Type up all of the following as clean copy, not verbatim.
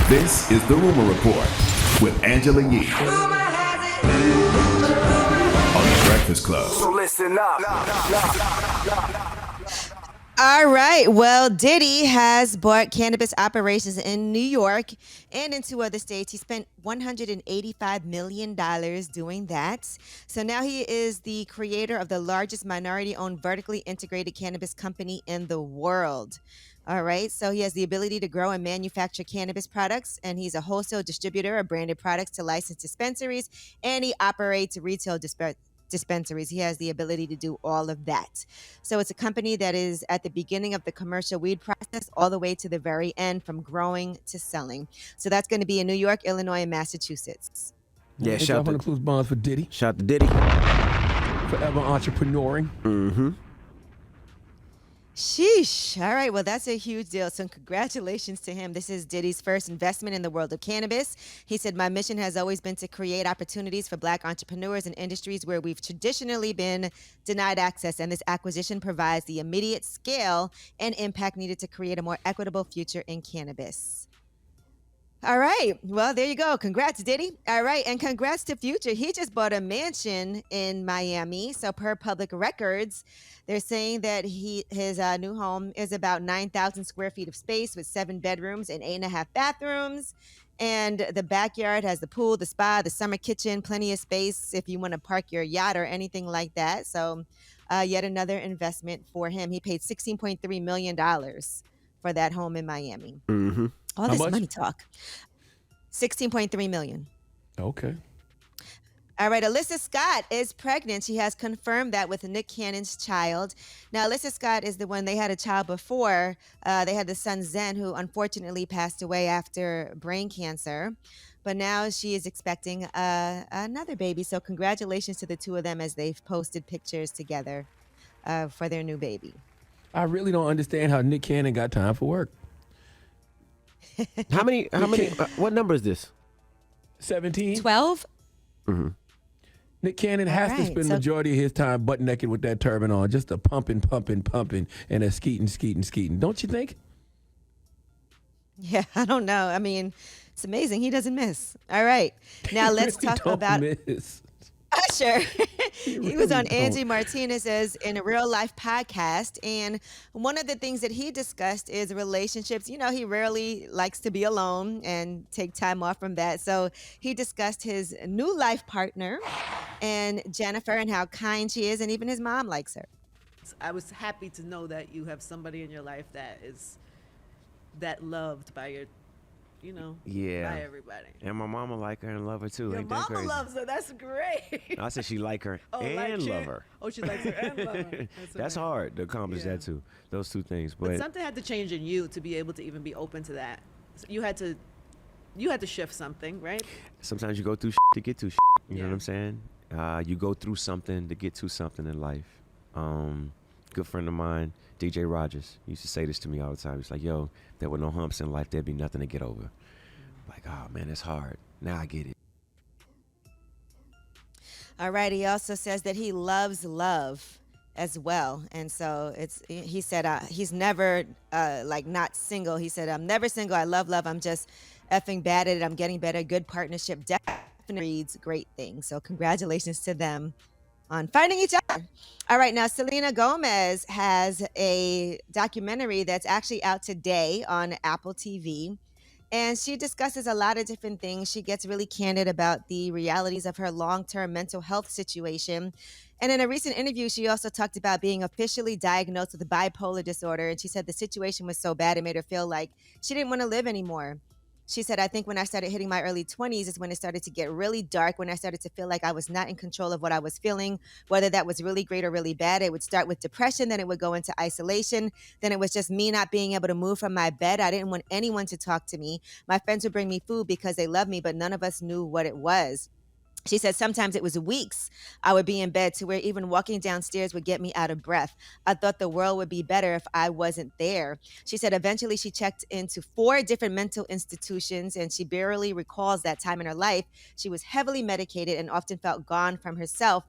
This is the Rumor Report with Angela Yee on the Breakfast Club. So listen up. All right. Well, Diddy has bought cannabis operations in New York and in two other states. He spent $185 million doing that. So now he is the creator of the largest minority-owned vertically integrated cannabis company in the world. All right. So he has the ability to grow and manufacture cannabis products, and he's a wholesale distributor of branded products to licensed dispensaries, and he operates retail dispensaries. He has the ability to do all of that. So it's a company that is at the beginning of the commercial weed process all the way to the very end, from growing to selling. So that's going to be in New York, Illinois, and Massachusetts. Yeah, shout out to bonds for Diddy. Shout to Diddy. Forever entrepreneuring. Mm-hmm. Sheesh. All right. Well, that's a huge deal. So congratulations to him. This is Diddy's first investment in the world of cannabis. He said, "My mission has always been to create opportunities for Black entrepreneurs in industries where we've traditionally been denied access. And this acquisition provides the immediate scale and impact needed to create a more equitable future in cannabis." All right. Well, there you go. Congrats, Diddy. All right. And congrats to Future. He just bought a mansion in Miami. So per public records, they're saying that his new home is about 9,000 square feet of space with 7 bedrooms and 8.5 bathrooms. And the backyard has the pool, the spa, the summer kitchen, plenty of space if you want to park your yacht or anything like that. So yet another investment for him. He paid $16.3 million for that home in Miami. Mm-hmm. All How this much? money talk. $16.3 million. Okay. All right, Alyssa Scott is pregnant. She has confirmed that with Nick Cannon's child. Now, Alyssa Scott is the one they had a child before. They had the son Zen, who unfortunately passed away after brain cancer. But now she is expecting another baby. So congratulations to the two of them as they've posted pictures together for their new baby. I really don't understand how Nick Cannon got time for work. How many, what number is this? 17? 12? Mm-hmm. Nick Cannon has to right, spend so- majority of his time butt naked with that turban on, just a pumping, and a skeeting. Don't you think? Yeah, I don't know. I mean, it's amazing. He doesn't miss. All right. Now let's Really talk don't about miss. Usher. He was really on don't. Angie Martinez's In a Real Life podcast. And one of the things that he discussed is relationships. You know, he rarely likes to be alone and take time off from that. So he discussed his new life partner and Jennifer and how kind she is. And even his mom likes her. I was happy to know that you have somebody in your life that is that loved by your, by everybody. And my mama like her and love her too. Your Ain't that mama crazy? loves her. That's great. I said she like her and like love her. Oh, she likes her and love her. That's okay. hard to accomplish Yeah. that too. Those two things. But But something had to change in you to be able to even be open to that. So you had to shift something, right? sometimes you go through to get to you know what I'm saying? You go through something to get to something in life. Good friend of mine, DJ Rogers, used to say this to me all the time. He's like, yo, if there were no humps in life, there'd be nothing to get over. Like, oh man, it's hard. Now I get it. All right. He also says that he loves love as well. And so he said he's never not single. He said, "I'm never single. I love love. I'm just effing bad at it. I'm getting better. Good partnership definitely breeds great things." So congratulations to them on finding each other. All right. Now, Selena Gomez has a documentary that's actually out today on Apple TV. And she discusses a lot of different things. She gets really candid about the realities of her long-term mental health situation. And in a recent interview, she also talked about being officially diagnosed with bipolar disorder. And she said the situation was so bad, it made her feel like she didn't want to live anymore. She said, "I think when I started hitting my early 20s is when it started to get really dark, when I started to feel like I was not in control of what I was feeling, whether that was really great or really bad. It would start with depression, then it would go into isolation. Then it was just me not being able to move from my bed. I didn't want anyone to talk to me. My friends would bring me food because they loved me, but none of us knew what it was." She said sometimes it was weeks I would be in bed to where even walking downstairs would get me out of breath. I thought the world would be better if I wasn't there. She said eventually she checked into 4 different mental institutions and she barely recalls that time in her life. She was heavily medicated and often felt gone from herself.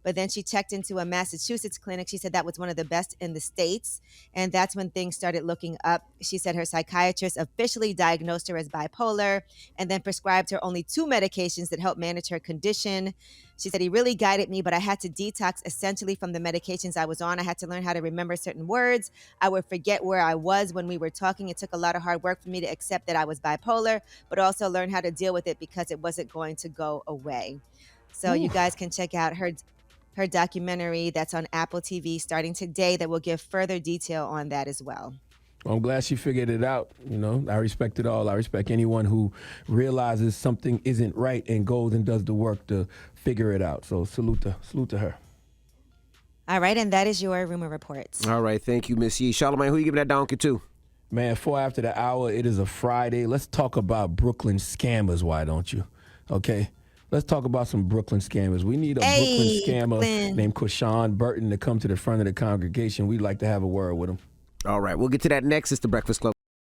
But then she checked into a Massachusetts clinic. She said that was one of the best in the States. And that's when things started looking up. She said her psychiatrist officially diagnosed her as bipolar and then prescribed her only 2 medications that help manage her condition. She said, he really guided me, but I had to detox essentially from the medications I was on. I had to learn how to remember certain words. I would forget where I was when we were talking. It took a lot of hard work for me to accept that I was bipolar, but also learn how to deal with it because it wasn't going to go away. So you guys can check out her documentary that's on Apple TV starting today that will give further detail on that as well. Well, I'm glad she figured it out. You know, I respect it all. I respect anyone who realizes something isn't right and goes and does the work to figure it out. So salute to her. All right, and that is your rumor reports. All right, thank you, Miss Yee. Charlamagne, who you giving that donkey to? Man, 4 after the hour, it is a Friday. Let's talk about Brooklyn scammers, why don't you? Okay? Let's talk about some Brooklyn scammers. We need a Brooklyn scammer named Quashawn Burton to come to the front of the congregation. We'd like to have a word with him. All right, we'll get to that next. It's The Breakfast Club.